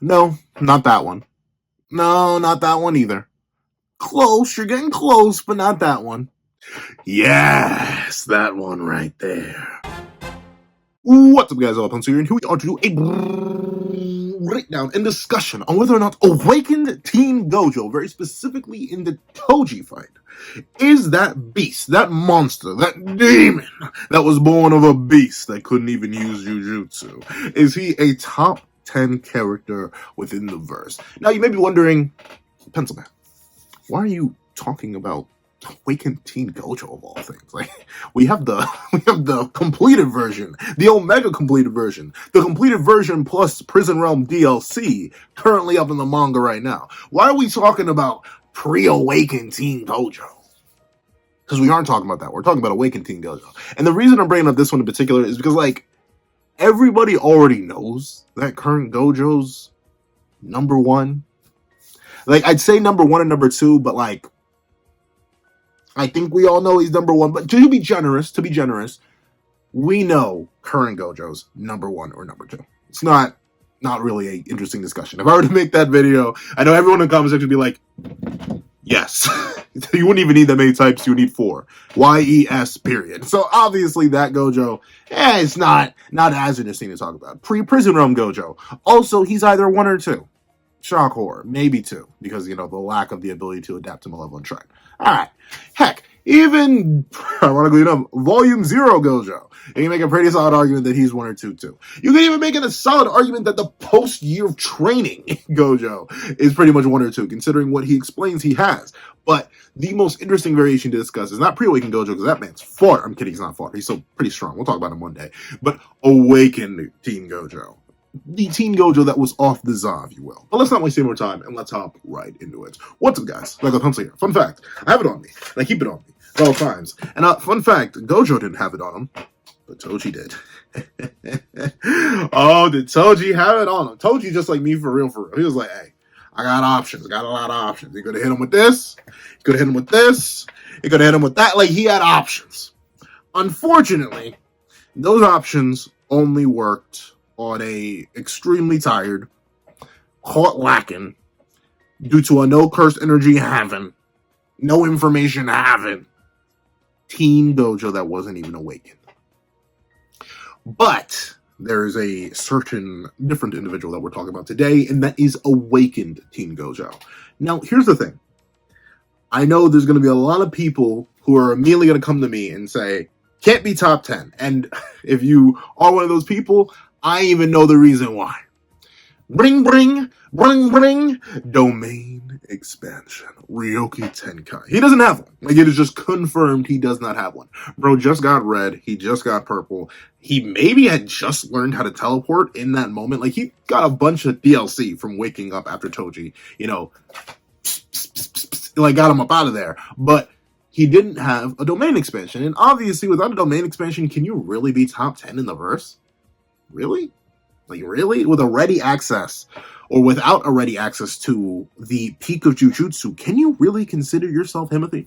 No, not that one. No, not that one either. Close, you're getting close, but not that one. Yes, that one right there. What's up, guys? All Potency here, and here we are to do a breakdown and discussion on whether or not Awakened Teen Gojo, very specifically in the Toji fight, is that beast, that monster, that demon that was born of a beast that couldn't even use Jujutsu. Is he a top 10 character within the verse? Now, you may be wondering, Pencilman, why are you talking about Awakened Teen Gojo of all things? Like, we have the completed version, the Omega completed version, the completed version plus Prison Realm DLC currently up in the manga right now. Why are we talking about pre-Awakened Teen Gojo? Because we aren't talking about that. We're talking about Awakened Teen Gojo. And the reason I'm bringing up this one in particular is because, like, everybody already knows that current Gojo's number one. Like, I'd say number one and number two, but, like, I think we all know he's number one. But to be generous, we know current Gojo's number one or number two. It's not really an interesting discussion. If I were to make that video, I know everyone in the comment section would be like, yes. You wouldn't even need that many types. You would need 4. YES, period. So obviously that Gojo, it's not as interesting to talk about. Pre-Prison Realm Gojo. Also, he's either 1 or 2. Shock horror, maybe 2, because, you know, the lack of the ability to adapt to Malevolent Shrine. Alright, heck, even, ironically enough, Volume 0 Gojo, you can make a pretty solid argument that he's 1 or 2 too. You can even make it a solid argument that the post-year of training Gojo is pretty much 1 or 2, considering what he explains he has. But the most interesting variation to discuss is not pre-Awakened Gojo, because that man's fought. I'm kidding, he's not fought. He's still pretty strong. We'll talk about him one day. But Awakened Teen Gojo. The Teen Gojo that was off the Za, if you will. But let's not waste any more time, and let's hop right into it. What's up, guys? Like a pencil here. Fun fact, I have it on me, and I keep it on me at all times. And fun fact, Gojo didn't have it on him, but Toji did. Oh, did Toji have it on him? Toji just like me for real. He was like, hey, I got options. I got a lot of options. He could have hit him with this. He could have hit him with this. He could have hit him with that. Like, he had options. Unfortunately, those options only worked on a extremely tired, caught lacking, due to a no cursed energy having, no information having, Teen Gojo that wasn't even awakened. But there is a certain different individual that we're talking about today, and that is Awakened Teen Gojo. Now, here's the thing. I know there's going to be a lot of people who are immediately going to come to me and say, can't be top 10. And if you are one of those people, I even know the reason why. Bring, domain expansion. Ryoki Tenkai. He doesn't have one. Like, it is just confirmed he does not have one. Bro just got red. He just got purple. He maybe had just learned how to teleport in that moment. Like, he got a bunch of DLC from waking up after Toji, you know, like, got him up out of there. But he didn't have a domain expansion. And obviously, without a domain expansion, can you really be top 10 in the verse? Really? Like, really? With a ready access, or without a ready access to the peak of Jujutsu, can you really consider yourself Himothy?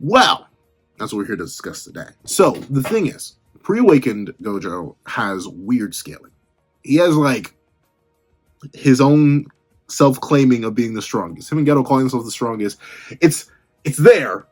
Well, that's what we're here to discuss today. So, the thing is, pre-Awakened Gojo has weird scaling. He has, like, his own self-claiming of being the strongest. Him and Geto calling himself the strongest. It's there.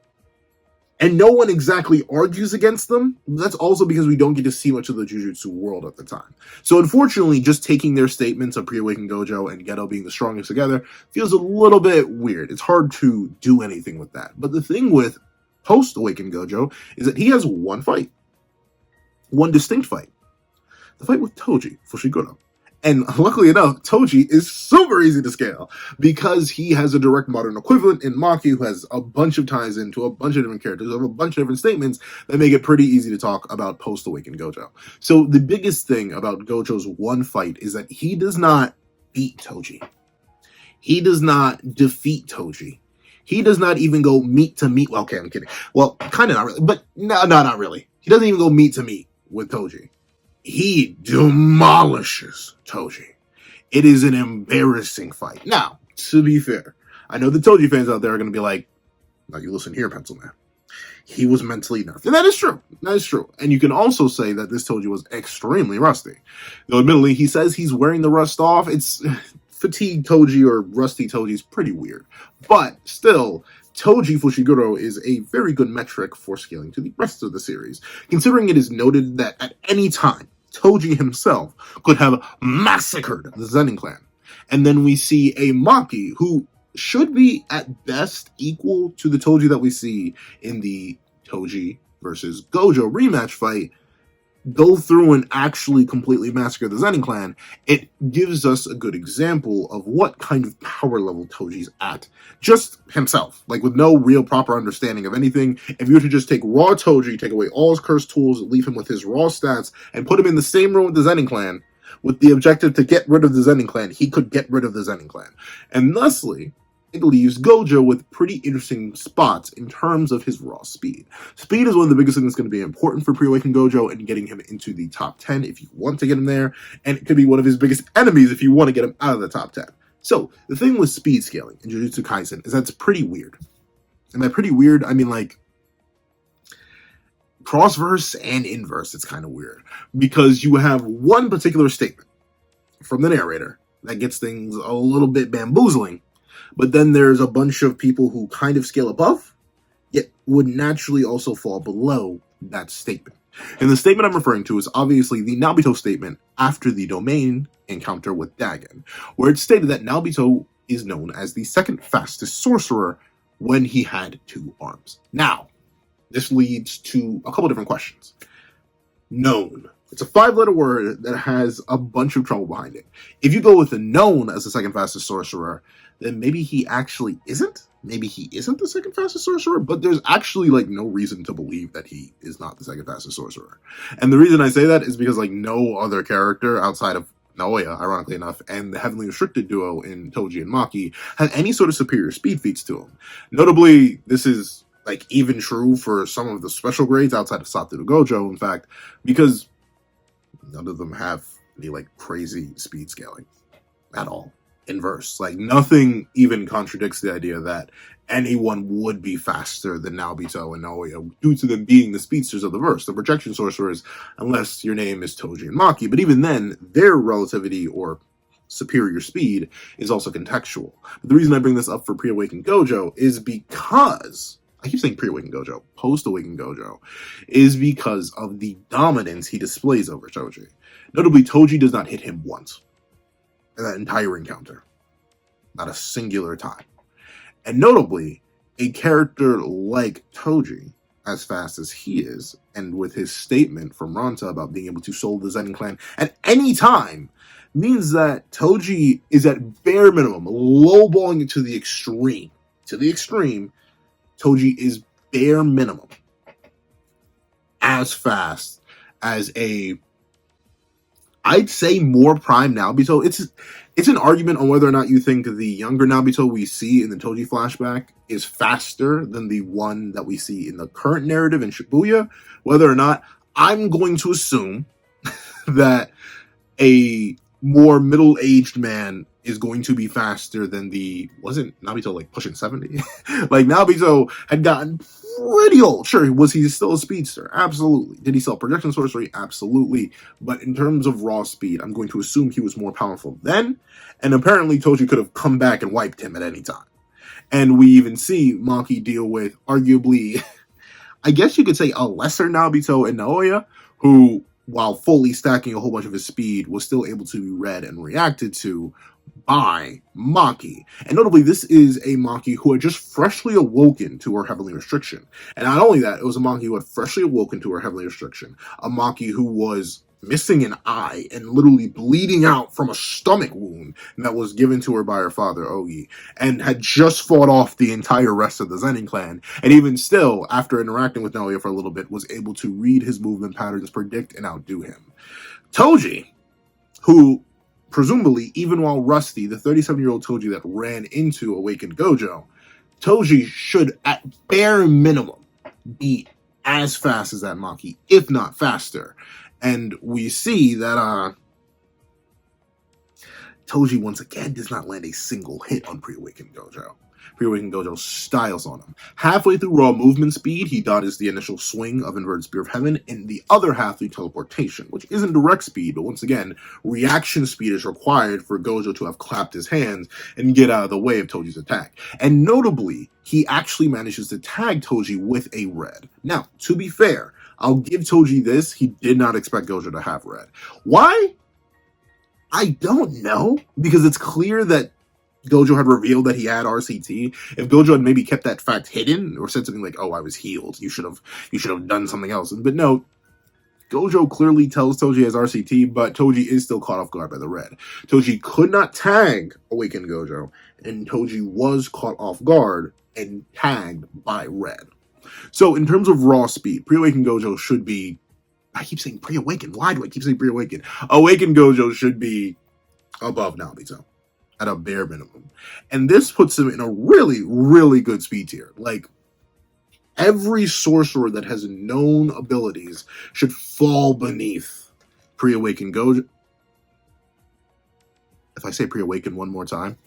And no one exactly argues against them. That's also because we don't get to see much of the Jujutsu world at the time. So unfortunately, just taking their statements of pre-Awakened Gojo and Geto being the strongest together feels a little bit weird. It's hard to do anything with that. But the thing with post-Awakened Gojo is that he has one fight. One distinct fight. The fight with Toji, Fushiguro. And luckily enough, Toji is super easy to scale because he has a direct modern equivalent in Maki who has a bunch of ties into a bunch of different characters, a bunch of different statements that make it pretty easy to talk about post-Awakened Gojo. So the biggest thing about Gojo's one fight is that he does not beat Toji. He does not defeat Toji. He does not even go meet to meet. Well, okay, I'm kidding. Well, kind of not really, but no, not really. He doesn't even go meet to meet with Toji. He demolishes Toji. It is an embarrassing fight. Now, to be fair, I know the Toji fans out there are going to be like, now you listen here, Pencil Man. He was mentally nerfed. And that is true. That is true. And you can also say that this Toji was extremely rusty. Though admittedly, he says he's wearing the rust off. It's fatigue Toji or rusty Toji is pretty weird. But still, Toji Fushiguro is a very good metric for scaling to the rest of the series, considering it is noted that at any time, Toji himself could have massacred the Zenin clan. And then we see a Maki who should be at best equal to the Toji that we see in the Toji versus Gojo rematch fight, go through and actually completely massacre the Zenin clan. It gives us a good example of what kind of power level Toji's at. Just himself, like with no real proper understanding of anything. If you were to just take raw Toji, take away all his cursed tools, leave him with his raw stats, and put him in the same room with the Zenin clan, with the objective to get rid of the Zenin clan, he could get rid of the Zenin clan. And thusly, it leaves Gojo with pretty interesting spots in terms of his raw speed. Speed is one of the biggest things that's going to be important for Pre-Awakened Gojo and getting him into the top 10 if you want to get him there, and it could be one of his biggest enemies if you want to get him out of the top 10. So, the thing with speed scaling in Jujutsu Kaisen is that it's pretty weird. And by pretty weird, I mean like cross-verse and inverse, it's kind of weird. Because you have one particular statement from the narrator that gets things a little bit bamboozling, but then there's a bunch of people who kind of scale above, yet would naturally also fall below that statement. And the statement I'm referring to is obviously the Nobito statement after the domain encounter with Dagon, where it's stated that Nobito is known as the second fastest sorcerer when he had 2 arms. Now, this leads to a couple different questions. Known. It's a 5-letter word that has a bunch of trouble behind it. If you go with the known as the second fastest sorcerer, then maybe he actually isn't. Maybe he isn't the second fastest sorcerer, but there's actually like no reason to believe that he is not the second fastest sorcerer. And the reason I say that is because like no other character outside of Naoya, ironically enough, and the heavily restricted duo in Toji and Maki had any sort of superior speed feats to him. Notably, this is like even true for some of the special grades outside of Satoru Gojo, in fact, because none of them have any like crazy speed scaling at all. Inverse, like nothing even contradicts the idea that anyone would be faster than Nobito and Naoya due to them being the speedsters of the verse, the projection sorcerers, unless your name is Toji and Maki. But even then, their relativity or superior speed is also contextual. But the reason I bring this up for Pre-Awakened Gojo is because I keep saying Pre-Awakened Gojo, Post-Awakened Gojo, is because of the dominance he displays over Toji. Notably, Toji does not hit him once in that entire encounter. Not a singular time. And notably, a character like Toji, as fast as he is, and with his statement from Ranta about being able to soul the Zenin clan at any time, means that Toji is at bare minimum, lowballing it to the extreme. To the extreme, Toji is bare minimum as fast as I'd say more prime Nobito. It's an argument on whether or not you think the younger Nobito we see in the Toji flashback is faster than the one that we see in the current narrative in Shibuya. Whether or not, I'm going to assume that a more middle-aged man is going to be faster than wasn't Nobito like pushing 70? Like Nobito had gotten pretty old. Sure, was he still a speedster? Absolutely. Did he sell projection sorcery? Absolutely. But in terms of raw speed, I'm going to assume he was more powerful then, and apparently Toji could have come back and wiped him at any time. And we even see Maki deal with arguably, I guess you could say, a lesser Nobito and Naoya, who, while fully stacking a whole bunch of his speed, was still able to be read and reacted to by Maki. And notably, this is a Maki who had just freshly awoken to her heavenly restriction. And not only that, it was a Maki who had freshly awoken to her heavenly restriction. A Maki who was missing an eye and literally bleeding out from a stomach wound that was given to her by her father, Ogi, and had just fought off the entire rest of the Zenin clan. And even still, after interacting with Naoya for a little bit, was able to read his movement patterns, predict, and outdo him. Toji, who presumably, even while rusty, the 37-year-old Toji that ran into Awakened Gojo, Toji should, at bare minimum, be as fast as that Maki, if not faster. And we see that Toji, once again, does not land a single hit on Pre-Awakened Gojo. Pre-Awakened Gojo styles on him. Halfway through raw movement speed, he dodges the initial swing of Inverted Spear of Heaven, and the other half through teleportation, which isn't direct speed, but once again, reaction speed is required for Gojo to have clapped his hands and get out of the way of Toji's attack. And notably, he actually manages to tag Toji with a red. Now, to be fair, I'll give Toji this, he did not expect Gojo to have red. Why? I don't know, because it's clear that Gojo had revealed that he had RCT. If Gojo had maybe kept that fact hidden or said something like, "Oh, I was healed. You should have done something else." But no, Gojo clearly tells Toji he has RCT, but Toji is still caught off guard by the red. Toji could not tag Awakened Gojo, and Toji was caught off guard and tagged by red. So in terms of raw speed, Pre-Awakened Gojo should be, I keep saying Pre-Awakened. Why do I keep saying Pre-Awakened? Awakened Gojo should be above Naobito at a bare minimum. And this puts him in a really, really good speed tier. Like, every sorcerer that has known abilities should fall beneath Pre-Awakened Gojo. If I say Pre-Awakened one more time,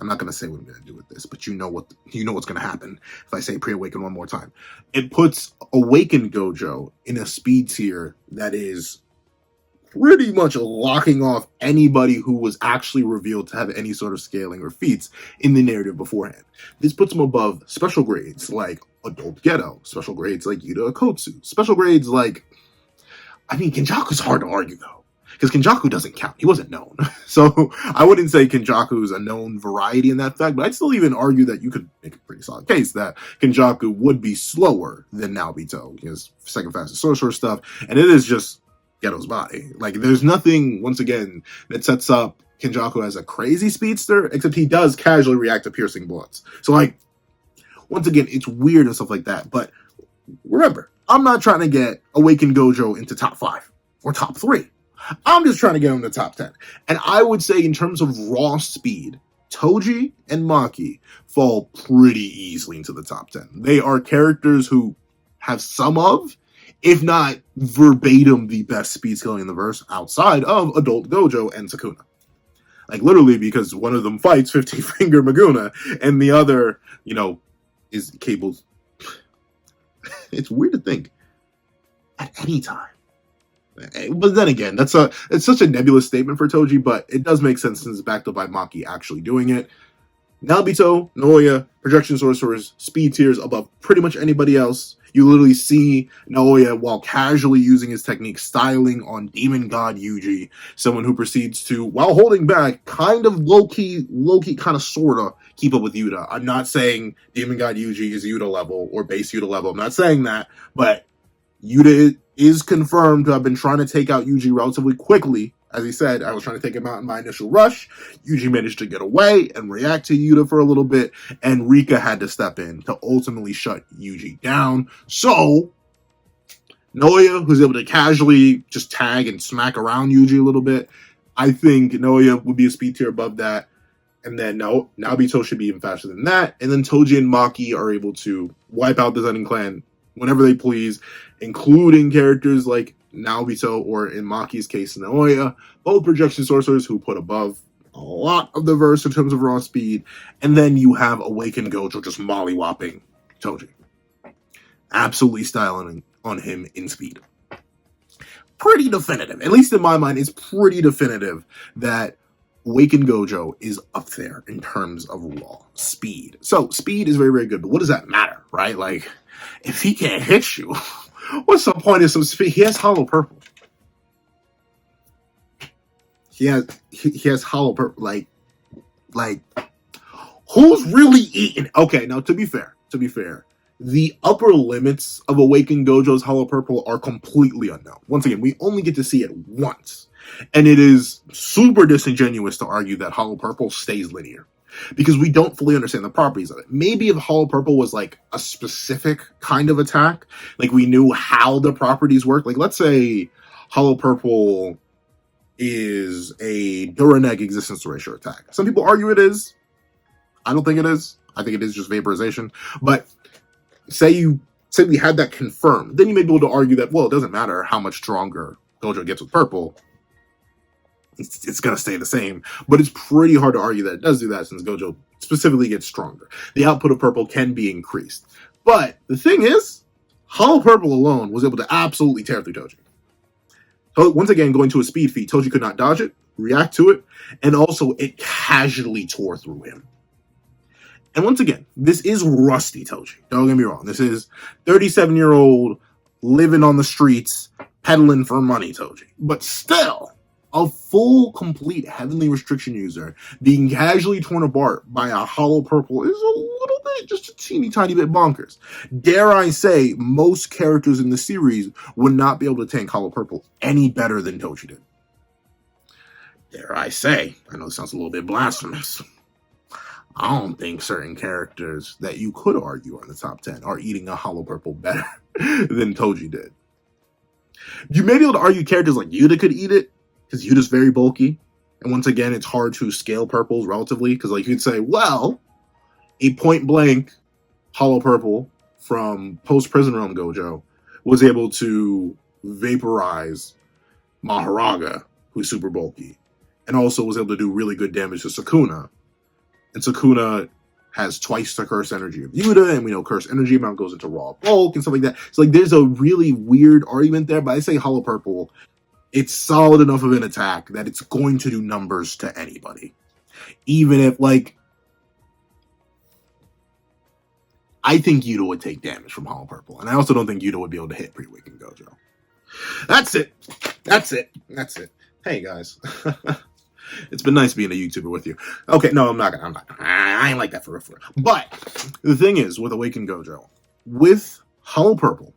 I'm not going to say what I'm going to do with this, but you know what's going to happen if I say Pre-Awakened one more time. It puts Awakened Gojo in a speed tier that is pretty much locking off anybody who was actually revealed to have any sort of scaling or feats in the narrative beforehand. This puts him above special grades like Adult Ghetto, special grades like Yuta Akotsu, special grades like, Kenjaku's hard to argue though, because Kenjaku doesn't count. He wasn't known. So I wouldn't say Kenjaku's a known variety in that fact, but I'd still even argue that you could make a pretty solid case that Kenjaku would be slower than Naobito, because second fastest sorcerer stuff, and it is just Ghetto's body. Like, there's nothing, once again, that sets up Kenjaku as a crazy speedster, except he does casually react to piercing bullets. So, like, once again, it's weird and stuff like that. But remember, I'm not trying to get Awakened Gojo into top 5 or top 3. I'm just trying to get him to top 10. And I would say, in terms of raw speed, Toji and Maki fall pretty easily into the top 10. They are characters who have some of, if not verbatim, the best speed scaling in the verse outside of Adult Gojo and Sukuna. Like, literally, because one of them fights 50-finger Maguna, and the other, is Cable's. It's weird to think. At any time. But then again, it's such a nebulous statement for Toji, but it does make sense since it's backed up by Maki actually doing it. Naobito, Naoya, projection sorcerers, speed tiers above pretty much anybody else. You literally see Naoya, while casually using his technique, styling on Demon God Yuji, someone who proceeds to, while holding back, kind of low-key, kind of sorta keep up with Yuta. I'm not saying Demon God Yuji is Yuta level or base Yuta level. I'm not saying that, but Yuta is confirmed to have been trying to take out Yuji relatively quickly. As he said, I was trying to take him out in my initial rush. Yuji managed to get away and react to Yuta for a little bit, and Rika had to step in to ultimately shut Yuji down. So, Naoya, who's able to casually just tag and smack around Yuji a little bit, I think Naoya would be a speed tier above that. And then Naobito should be even faster than that. And then Toji and Maki are able to wipe out the Zenin clan whenever they please, including characters like Naobito, or in Maki's case, Naoya, both projection sorcerers who put above a lot of the verse in terms of raw speed. And then you have Awakened Gojo just molly-whopping Toji. Absolutely styling on him in speed. Pretty definitive. At least in my mind, it's pretty definitive that Awakened Gojo is up there in terms of raw speed. So, speed is very, very good, but what does that matter, right? Like, if he can't hit you, what's the point of some speed? He has hollow purple. He has hollow purple. Like, who's really eating? Okay, now to be fair, the upper limits of Awakened Gojo's hollow purple are completely unknown. Once again, we only get to see it once. And it is super disingenuous to argue that hollow purple stays linear, because we don't fully understand the properties of it. Maybe if hollow purple was like a specific kind of attack, like we knew how the properties work. Like, let's say hollow purple is a Duraneg existence erasure attack. Some people argue it is. I don't think it is. I think it is just vaporization. But say we had that confirmed, then you may be able to argue that, well, it doesn't matter how much stronger Gojo gets with purple. It's going to stay the same, but it's pretty hard to argue that it does do that since Gojo specifically gets stronger. The output of purple can be increased. But the thing is, Hollow Purple alone was able to absolutely tear through Toji. So once again, going to a speed feat, Toji could not dodge it, react to it, and also it casually tore through him. And once again, this is rusty Toji. Don't get me wrong. This is 37-year-old living on the streets, peddling for money Toji. But still, a full, complete Heavenly Restriction user being casually torn apart by a Hollow Purple is a little bit, just a teeny tiny bit bonkers. Dare I say, most characters in the series would not be able to tank Hollow Purple any better than Toji did. Dare I say, I know this sounds a little bit blasphemous, I don't think certain characters that you could argue are in the top 10 are eating a Hollow Purple better than Toji did. You may be able to argue characters like Yuta could eat it, because Yuta's very bulky. And once again, it's hard to scale purples relatively, because like you could say, well, a point-blank Hollow Purple from post-Prison Realm Gojo was able to vaporize Maharaga, who's super bulky, and also was able to do really good damage to Sukuna. And Sukuna has twice the curse energy of Yuta, and we know curse energy amount goes into raw bulk and stuff like that. So like there's a really weird argument there, but I say Hollow Purple, it's solid enough of an attack that it's going to do numbers to anybody. Even if, like, I think Yuta would take damage from Hollow Purple, and I also don't think Yuta would be able to hit Pre-Awakened Gojo. That's it. That's it. That's it. Hey, guys. It's been nice being a YouTuber with you. Okay, no, I'm not gonna. I ain't like that for real. But the thing is, with Awakened Gojo, with Hollow Purple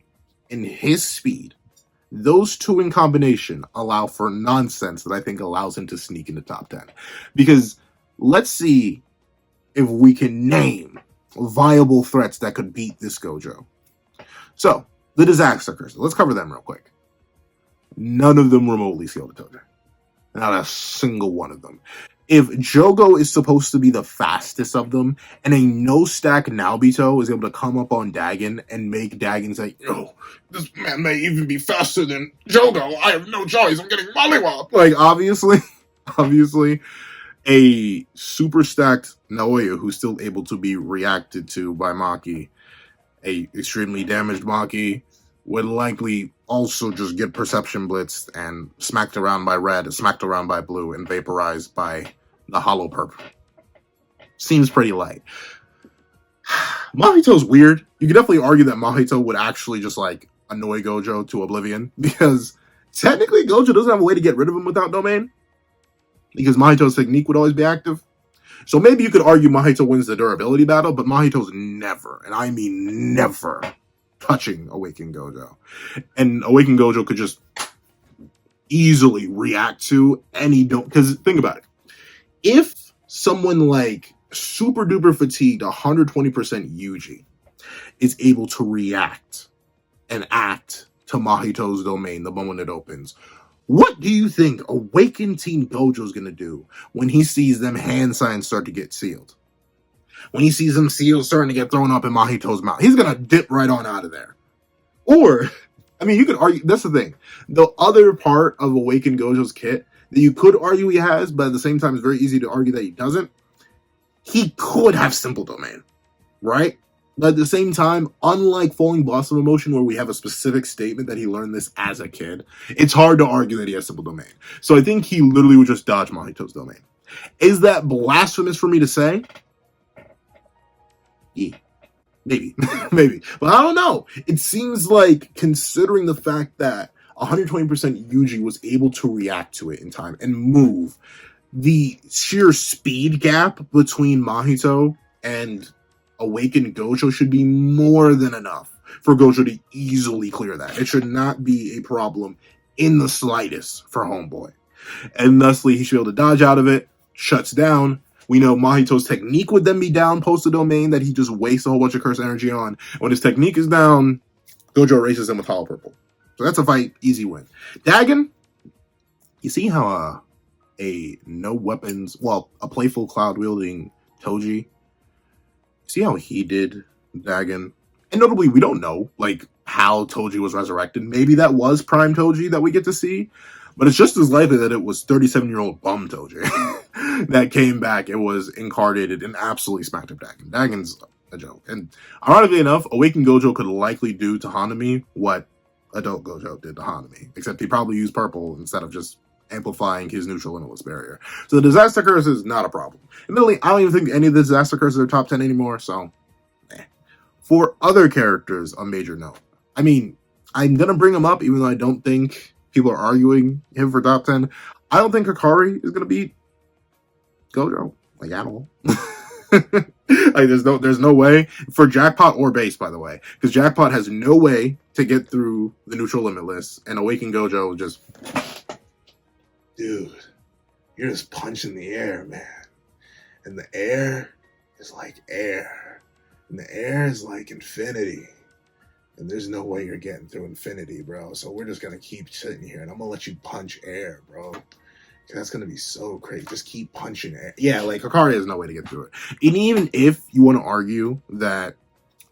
and his speed, those two in combination allow for nonsense that I think allows him to sneak in the top 10. Because let's see if we can name viable threats that could beat this Gojo. So, the Disaster Curses. Let's cover them real quick. None of them remotely scaled to Toji. Not a single one of them. If Jogo is supposed to be the fastest of them, and a no-stack Naobito is able to come up on Dagon and make Dagon say, "Yo, this man may even be faster than Jogo. I have no choice. I'm getting mollywopped." Like, obviously, a super stacked Naoya who's still able to be reacted to by Maki, a extremely damaged Maki, would likely also just get perception blitzed and smacked around by red, smacked around by blue, and vaporized by the Hollow Purple. Seems pretty light. Mahito's weird. You could definitely argue that Mahito would actually just like annoy Gojo to oblivion, because technically Gojo doesn't have a way to get rid of him without domain, because Mahito's technique would always be active. So maybe you could argue Mahito wins the durability battle, but Mahito's never, and I mean never, touching Awakened Gojo. And Awakened Gojo could just easily react to any because think about it. If someone like super duper fatigued 120% Yuji is able to react and act to Mahito's domain the moment it opens, what do you think Awakened Team Gojo's gonna do when he sees them hand signs start to get sealed? When he sees them seals starting to get thrown up in Mahito's mouth, he's gonna dip right on out of there. Or, I mean, you could argue, that's the thing. The other part of Awakened Gojo's kit that you could argue he has, but at the same time it's very easy to argue that he doesn't, he could have Simple Domain, right? But at the same time, unlike Falling Blossom Emotion, where we have a specific statement that he learned this as a kid, it's hard to argue that he has Simple Domain. So I think he literally would just dodge Mahito's domain. Is that blasphemous for me to say? Yeah. Maybe. Maybe. But I don't know. It seems like, considering the fact that 120% Yuji was able to react to it in time and move, the sheer speed gap between Mahito and Awakened Gojo should be more than enough for Gojo to easily clear that. It should not be a problem in the slightest for Homeboy. And thusly, he should be able to dodge out of it, shuts down. We know Mahito's technique would then be down post the domain that he just wastes a whole bunch of curse energy on. When his technique is down, Gojo races him with Hollow Purple. So that's a fight, easy win. Dagon, you see how a no weapons, well, a playful cloud wielding Toji, see how he did Dagon? And notably, we don't know, like, how Toji was resurrected. Maybe that was Prime Toji that we get to see. But it's just as likely that it was 37-year-old bum Toji that came back and was incarnated and absolutely smacked up Dagon. Dagon's a joke. And ironically enough, Awakened Gojo could likely do to Hanami what Adult Gojo did to Hanami, except he probably used purple instead of just amplifying his neutral limitless barrier. So the disaster curse is not a problem. Admittedly, I don't even think any of the disaster curses are top 10 anymore, so For other characters, a major note. I mean, I'm gonna bring him up even though I don't think people are arguing him for top 10. I don't think Hikari is gonna beat Gojo, like at all. Like there's no way for Jackpot or Base, by the way, because Jackpot has no way to get through the neutral limitless, and Awaken Gojo just, dude, you're just punching the air, man, and the air is like air, and the air is like infinity, and there's no way you're getting through infinity, bro. So we're just gonna keep sitting here, and I'm gonna let you punch air, bro. That's going to be so crazy. Just keep punching it. Yeah, like, Hikari has no way to get through it. And even if you want to argue that,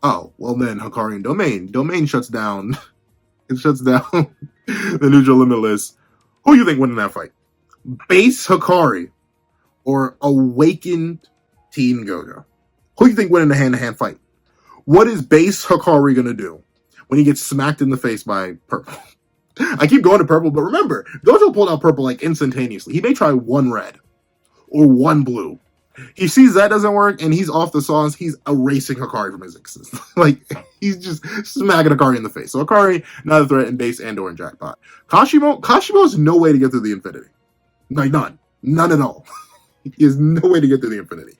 oh, well then, Hikari and Domain shuts down, it shuts down the neutral limitless. Who do you think winning that fight? Base Hikari or Awakened Teen Gojo? Who do you think winning the hand-to-hand fight? What is Base Hikari going to do when he gets smacked in the face by Purple? I keep going to purple, but remember, Gojo pulled out purple like instantaneously. He may try one red or one blue. He sees that doesn't work, and he's off the sauce. He's erasing Hikari from his existence. Like, he's just smacking Hikari in the face. So Hikari, not a threat in Base and or in Jackpot. Kashimo has no way to get through the infinity. Like, none at all. He has no way to get through the infinity.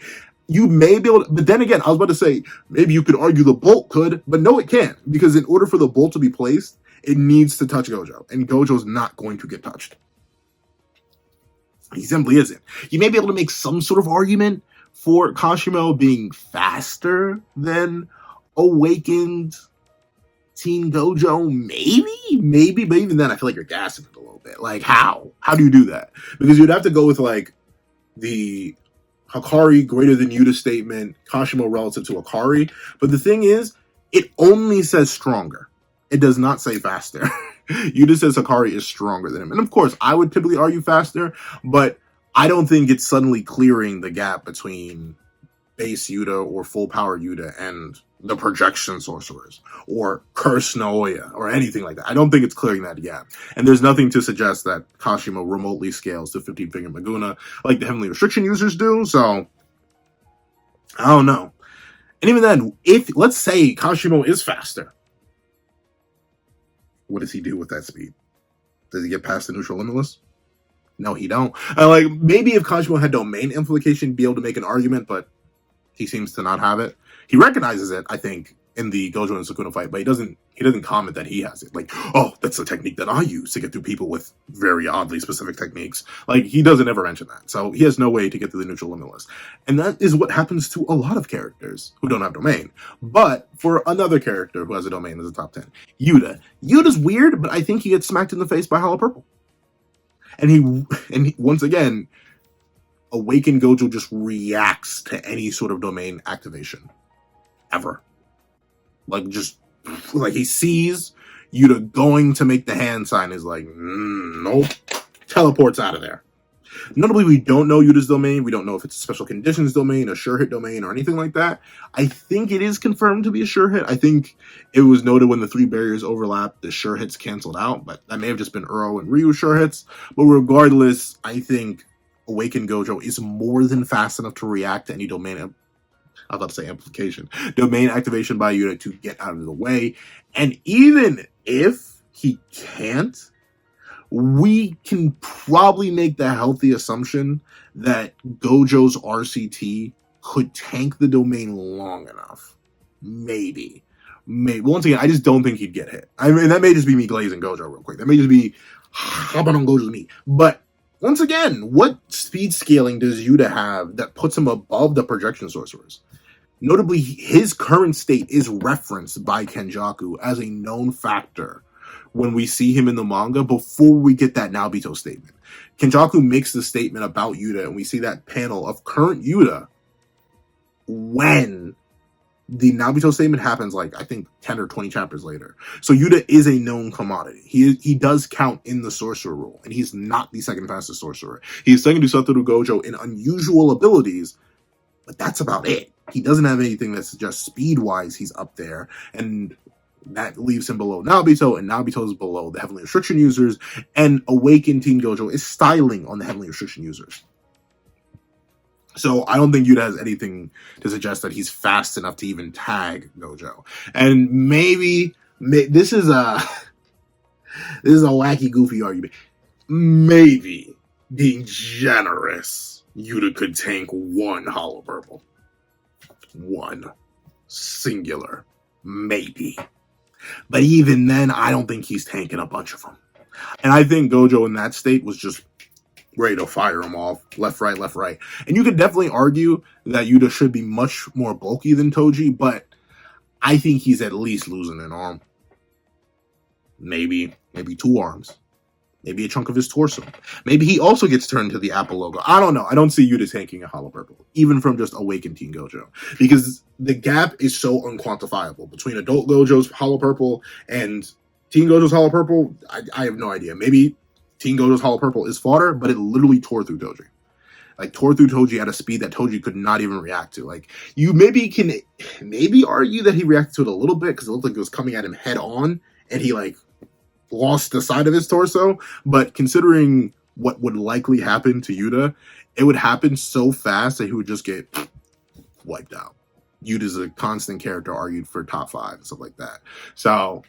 You may be able to, but then again, I was about to say, maybe you could argue the bolt could, but no, it can't. Because in order for the bolt to be placed, it needs to touch Gojo, and Gojo's not going to get touched. He simply isn't. You may be able to make some sort of argument for Kashimo being faster than Awakened Teen Gojo, maybe, but even then, I feel like you're gassing it a little bit. Like, how? How do you do that? Because you'd have to go with, like, the Hikari greater than Yuta statement, Kashimo relative to Hikari, but the thing is, it only says stronger. It does not say faster. Yuta says Hikari is stronger than him. And of course, I would typically argue faster, but I don't think it's suddenly clearing the gap between base Yuta or full power Yuta and the projection sorcerers or Curse Naoya or anything like that. I don't think it's clearing that gap. And there's nothing to suggest that Kashimo remotely scales to 15-finger Maguna like the Heavenly Restriction users do. So, I don't know. And even then, if, let's say Kashimo is faster, what does he do with that speed? Does he get past the neutral limitless? No, he don't. Like, maybe if Kashimo had domain implication, be able to make an argument, but he seems to not have it. He recognizes it, I think, in the Gojo and Sukuna fight, but he doesn't comment that he has it. Like, oh, that's the technique that I use to get through people with very oddly specific techniques. Like, he doesn't ever mention that. So he has no way to get through the neutral limitless. And that is what happens to a lot of characters who don't have domain. But for another character who has a domain as a top 10, Yuta. Yuta's weird, but I think he gets smacked in the face by Hollow Purple. And he once again, Awakened Gojo just reacts to any sort of domain activation. Ever. Like, just, like, he sees Yuta going to make the hand sign, is like, nope, teleports out of there. Notably, we don't know Yuta's domain. We don't know if it's a special conditions domain, a sure hit domain, or anything like that. I think it is confirmed to be a sure hit. I think it was noted when the three barriers overlapped, the sure hits canceled out, but that may have just been Uro and Ryu sure hits. But regardless, I think Awakened Gojo is more than fast enough to react to any domain I was about to say amplification. Domain activation by Yuta to get out of the way. And even if he can't, we can probably make the healthy assumption that Gojo's RCT could tank the domain long enough. Maybe. Once again, I just don't think he'd get hit. I mean, that may just be me glazing Gojo real quick. That may just be hopping on Gojo's meat. But once again, what speed scaling does Yuta have that puts him above the projection sorcerers? Notably, his current state is referenced by Kenjaku as a known factor when we see him in the manga before we get that Naobito statement. Kenjaku makes the statement about Yuta, and we see that panel of current Yuta when the Nabito statement happens like I think 10 or 20 chapters later. So Yuta is a known commodity. He does count in the sorcerer rule, and he's not the second fastest sorcerer. He's second to Satoru Gojo in unusual abilities, but that's about it. He doesn't have anything that suggests speed-wise he's up there, and that leaves him below Nabito, and Nabito is below the Heavenly Restriction users, and Awakened Teen Gojo is styling on the Heavenly Restriction users. So I don't think Yuta has anything to suggest that he's fast enough to even tag Gojo. And maybe this is a wacky, goofy argument. Maybe being generous, Yuta could tank one Hollow Purple. One. Singular. Maybe. But even then, I don't think he's tanking a bunch of them. And I think Gojo in that state was just ready to fire him off. Left, right, left, right. And you could definitely argue that Yuta should be much more bulky than Toji, but I think he's at least losing an arm. Maybe 2 arms. Maybe a chunk of his torso. Maybe he also gets turned to the Apple logo. I don't know. I don't see Yuta tanking a Hollow Purple, even from just Awakened Teen Gojo. Because the gap is so unquantifiable between adult Gojo's Hollow Purple and Teen Gojo's Hollow Purple. I have no idea. Maybe Teen Gojo's Hollow Purple is fodder, but it literally tore through Toji. Like, tore through Toji at a speed that Toji could not even react to. Like, you can argue that he reacted to it a little bit because it looked like it was coming at him head on, and he, like, lost the side of his torso. But considering what would likely happen to Yuta, it would happen so fast that he would just get wiped out. Yuta's a constant character argued for top 5 and stuff like that. So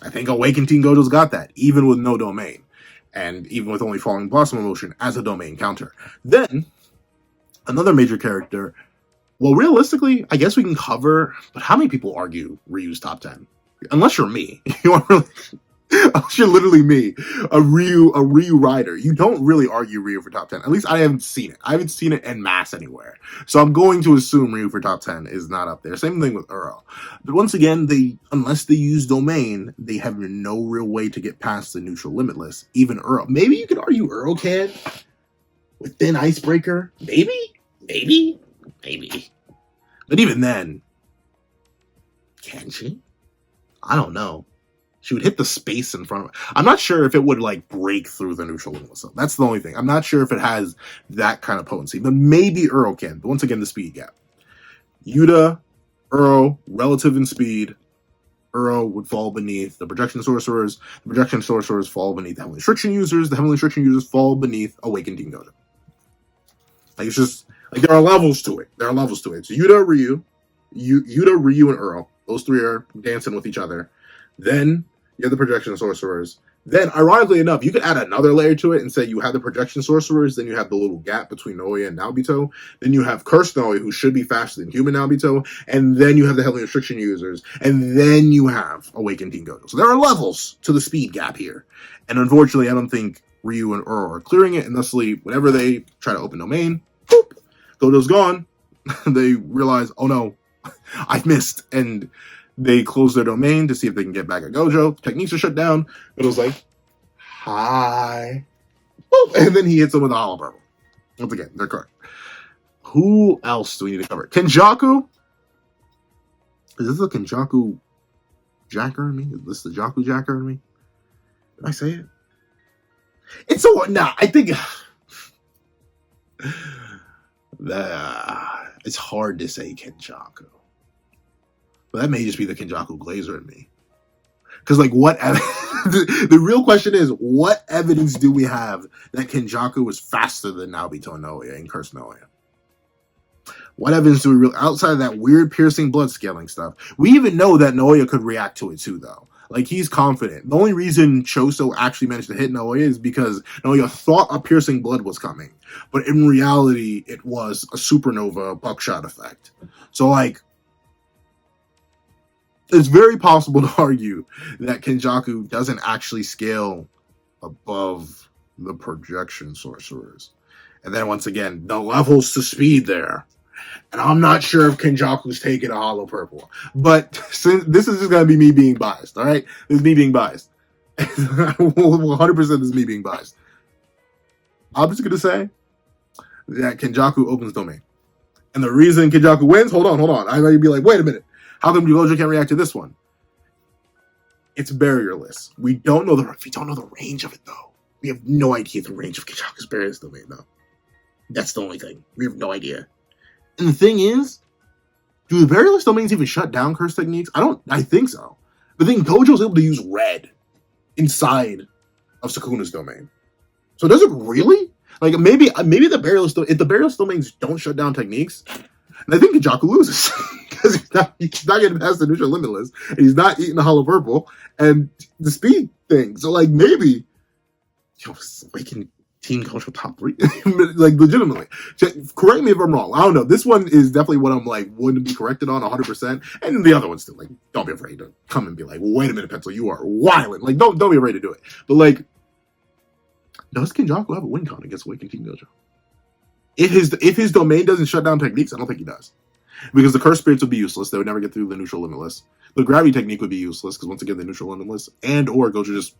I think Awakened Teen Gojo's got that, even with no domain. And even with only Falling Blossom Emotion as a domain counter. Then, another major character, well, realistically, I guess we can cover, but how many people argue Ryu's top 10? Unless you're me. Unless you're literally me, a Ryu rider. You don't really argue Ryu for top 10. At least I haven't seen it. I haven't seen it en masse anywhere. So I'm going to assume Ryu for top 10 is not up there. Same thing with Uro. But once again, unless they use domain, they have no real way to get past the neutral limitless. Even Uro. Maybe you could argue Uro can with Thin Icebreaker. Maybe. But even then, can she? I don't know. She would hit the space in front of her. I'm not sure if it would, like, break through the neutral limitless. So that's the only thing. I'm not sure if it has that kind of potency. But maybe Uro can. But once again, the speed gap. Yuta, Uro, relative in speed. Uro would fall beneath the projection sorcerers. The projection sorcerers fall beneath the Heavenly Restriction users. The Heavenly Restriction users fall beneath Awakened Teen Gojo. Like, it's just, like, there are levels to it. So Yuta, Ryu, and Uro. Those 3 are dancing with each other. Then you have the projection sorcerers. Then, ironically enough, you could add another layer to it and say you have the projection sorcerers, then you have the little gap between Naoya and Nabito, then you have Cursed Naoya, who should be faster than human Nabito, and then you have the Heavenly Restriction users, and then you have Awakened Teen Gojo. So there are levels to the speed gap here. And unfortunately, I don't think Ryu and Uro are clearing it, and thusly, whenever they try to open domain, boop, Gojo's gone. They realize, oh no, I've missed, and they close their domain to see if they can get back at Gojo. Techniques are shut down. But it was like, hi. Boop, and then he hits him with a Hollow Purple. Once again, they're correct. Who else do we need to cover? Kenjaku? Is this the Kenjaku Jacker in me? Is this the Jaku Jacker in me? Did I say it? It's so... Nah, I think... it's hard to say Kenjaku. But that may just be the Kenjaku Glazer in me. Because, like, the real question is, what evidence do we have that Kenjaku was faster than Nabito and Naoya and Cursed Naoya? What evidence do we really, outside of that weird piercing blood scaling stuff? We even know that Naoya could react to it too, though. Like, he's confident. The only reason Choso actually managed to hit Naoya is because Naoya thought a piercing blood was coming. But in reality, it was a supernova buckshot effect. So, like, it's very possible to argue that Kenjaku doesn't actually scale above the projection sorcerers. And then once again, the levels to speed there. And I'm not sure if Kenjaku's taking a Hollow Purple. But since this is just going to be me being biased, all right? This is me being biased. 100% this is me being biased. I'm just going to say that Kenjaku opens domain. And the reason Kenjaku wins, hold on. I know you'd be like, wait a minute. How come Gojo can't react to this one? It's barrierless. We don't know the range of it though. We have no idea the range of Kenjaku's barrierless domain though. That's the only thing. We have no idea. And the thing is, do the barrierless domains even shut down curse techniques? I think so. But then Gojo's able to use red inside of Sukuna's domain. So does it really? Like maybe the if the barrierless domains don't shut down techniques, and I think Kenjaku loses because he's not getting past the neutral limitless, and he's not eating the hollow purple and the speed thing. So like maybe, Awakened Teen Gojo top 3, like legitimately. Correct me if I'm wrong. I don't know. This one is definitely what I'm like wouldn't be corrected on 100%, and the other one's still like don't be afraid to come and be like, wait a minute, Pencil, you are wilding. Like don't be afraid to do it. But like, does Kenjaku have a win con against Awakened Teen Gojo? If his domain doesn't shut down techniques, I don't think he does. Because the curse spirits would be useless. They would never get through the neutral limitless. The gravity technique would be useless because once again the neutral limitless and or Gojo just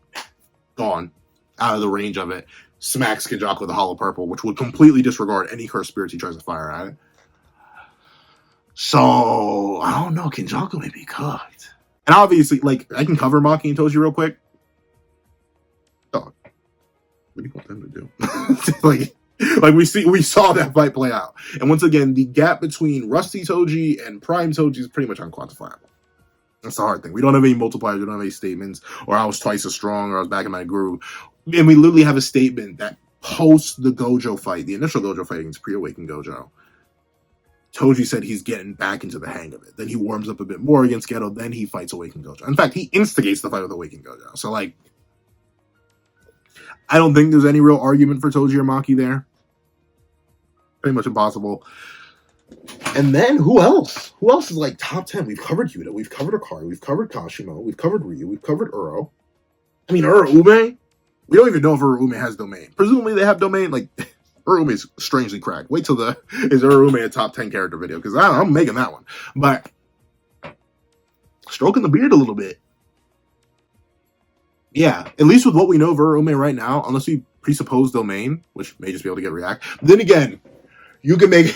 gone out of the range of it. Smacks Kenjaku with a hollow purple, which would completely disregard any curse spirits he tries to fire at it. So I don't know. Kenjaku may be cooked. And obviously, like I can cover Maki and Toji real quick. Dog, what do you want them to do? Like we saw that fight play out. And once again, the gap between Rusty Toji and Prime Toji is pretty much unquantifiable. That's the hard thing. We don't have any multipliers, we don't have any statements, or I was twice as strong, or I was back in my groove. And we literally have a statement that post the Gojo fight, the initial Gojo fight against pre-awakened Gojo, Toji said he's getting back into the hang of it. Then he warms up a bit more against Geto, then he fights awakened Gojo. In fact, he instigates the fight with awakened Gojo. So like, I don't think there's any real argument for Toji or Maki there. Pretty much impossible. And then who else? Who else is like top 10? We've covered Yuta, we've covered Akari, we've covered Kashimo, we've covered Ryu, we've covered Uro. I mean, Urume? We don't even know if Urume has domain. Presumably they have domain. Like, Urume is strangely cracked. Wait till is Urume a top 10 character video? Because I'm making that one. But stroking the beard a little bit. Yeah, at least with what we know of Urume right now, unless we presuppose domain, which may just be able to get react. But then again, you can make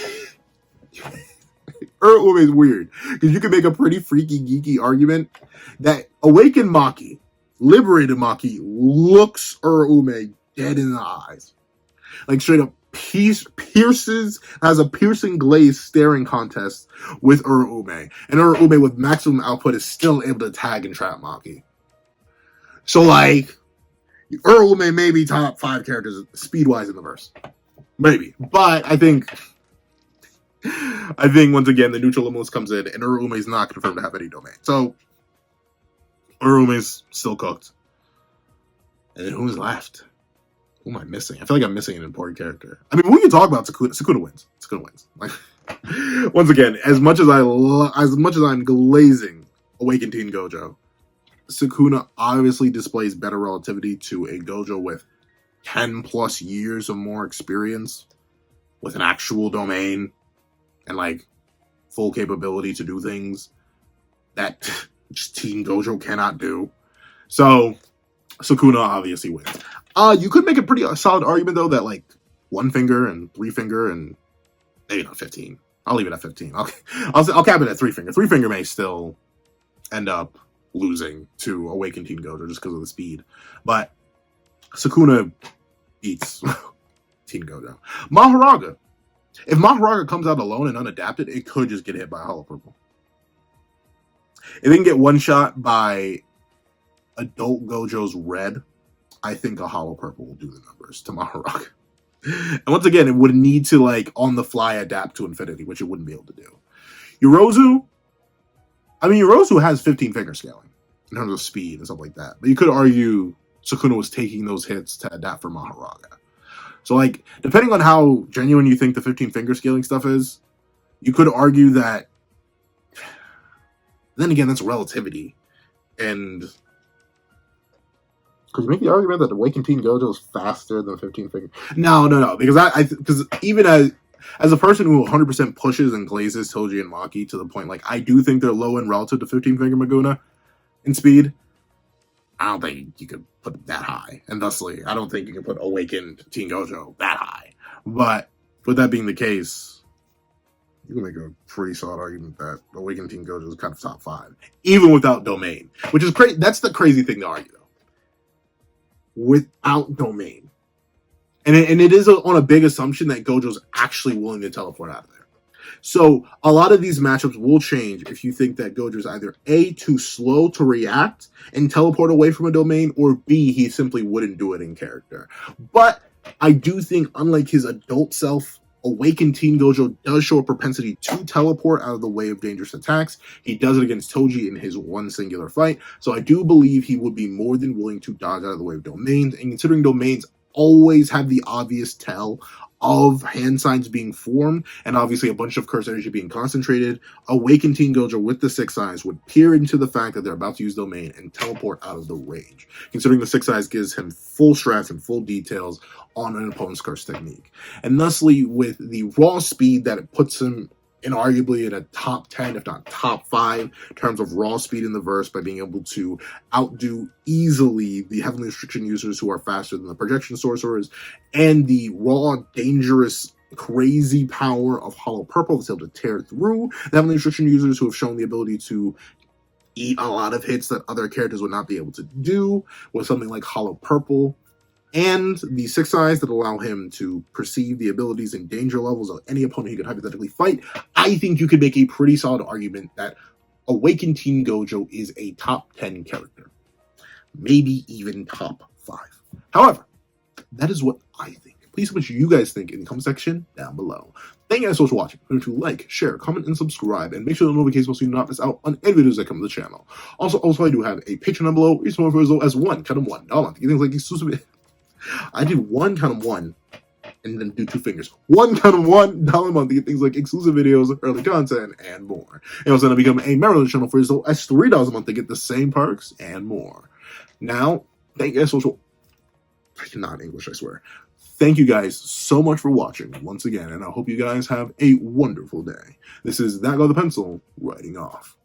Urume is weird because you can make a pretty freaky geeky argument that awakened Maki, liberated Maki, looks Urume dead in the eyes, like straight up pierces, has a piercing glaze staring contest with Urume, and Urume with maximum output is still able to tag and trap Maki. So like, Urume may be top 5 characters speed-wise in the verse. Maybe. But I think once again, the neutral limitless comes in, and Urume is not confirmed to have any domain. So, Urume is still cooked. And then who's left? Who am I missing? I feel like I'm missing an important character. I mean, we can talk about Sukuna. Sukuna wins. Sukuna wins. Like, once again, as much as I'm glazing Awakened Teen Gojo, Sukuna obviously displays better relativity to a Gojo with 10 plus years of more experience, with an actual domain, and like full capability to do things that just Teen Gojo cannot do. So Sukuna obviously wins. You could make a pretty solid argument though that like 1 finger and 3 finger and maybe not 15. I'll leave it at 15. I'll cap it at 3 finger. 3 finger may still end up losing to Awakened Teen Gojo just because of the speed. But Sukuna beats Teen Gojo. Maharaga. If Maharaga comes out alone and unadapted, it could just get hit by a hollow purple. If it can get one shot by adult Gojo's red, I think a hollow purple will do the numbers to Maharaga. And once again, it would need to like on the fly adapt to infinity, which it wouldn't be able to do. Yorozu has 15 finger scaling in terms of speed and stuff like that. But you could argue Sukuna was taking those hits to adapt for Maharaga. So like, depending on how genuine you think the 15 finger scaling stuff is, you could argue that. Then again, that's relativity. And could you make the argument that the Awakened Teen Gojo is faster than 15 finger? No. Because even as a person who 100% pushes and glazes Toji and Maki to the point, like, I do think they're low in relative to 15 finger Maguna in speed. I don't think you could put it that high. And thusly, I don't think you can put Awakened Teen Gojo that high. But with that being the case, You can make a pretty solid argument that Awakened Teen Gojo is kind of top 5, even without Domain, which is crazy. That's the crazy thing to argue, though. Without Domain, and it is on a big assumption that Gojo's actually willing to teleport out of there. So a lot of these matchups will change if you think that Gojo's either A, too slow to react and teleport away from a domain, or B, he simply wouldn't do it in character. But I do think, unlike his adult self, Awakened Teen Gojo does show a propensity to teleport out of the way of dangerous attacks. He does it against Toji in his one singular fight. So I do believe he would be more than willing to dodge out of the way of domains. And considering domains always have the obvious tell of hand signs being formed, and obviously a bunch of curse energy being concentrated, Awakened Teen Gojo with the 6 eyes would peer into the fact that they're about to use domain and teleport out of the range, considering the 6 eyes gives him full strats and full details on an opponent's curse technique. And thusly, with the raw speed that it puts him inarguably in a top 10, if not top 5, in terms of raw speed in the verse, by being able to outdo easily the Heavenly Restriction users who are faster than the projection sorcerers, and the raw, dangerous, crazy power of Hollow Purple that's able to tear through the Heavenly Restriction users who have shown the ability to eat a lot of hits that other characters would not be able to do with something like Hollow Purple, and the 6 eyes that allow him to perceive the abilities and danger levels of any opponent he could hypothetically fight. I think you could make a pretty solid argument that Awakened Teen Gojo is a top 10 character. Maybe even top 5. However, that is what I think. Please tell me what you guys think in the comment section down below. Thank you guys so much for watching. Remember to like, share, comment, and subscribe, and make sure the notifications so you do not miss out on any videos that come to the channel. Also, I do have a Patreon down below. Each one for as low as $1 $1. Things like exclusive. I did $1 $1 and then do 2 fingers. $1 $1 a month to get things like exclusive videos, early content, and more. And also going to become a member of the channel for as low as $3 a month to get the same perks and more. Now, thank you guys so much. I cannot English, I swear. Thank you guys so much for watching once again, and I hope you guys have a wonderful day. This is That Guy with the Pencil, writing off.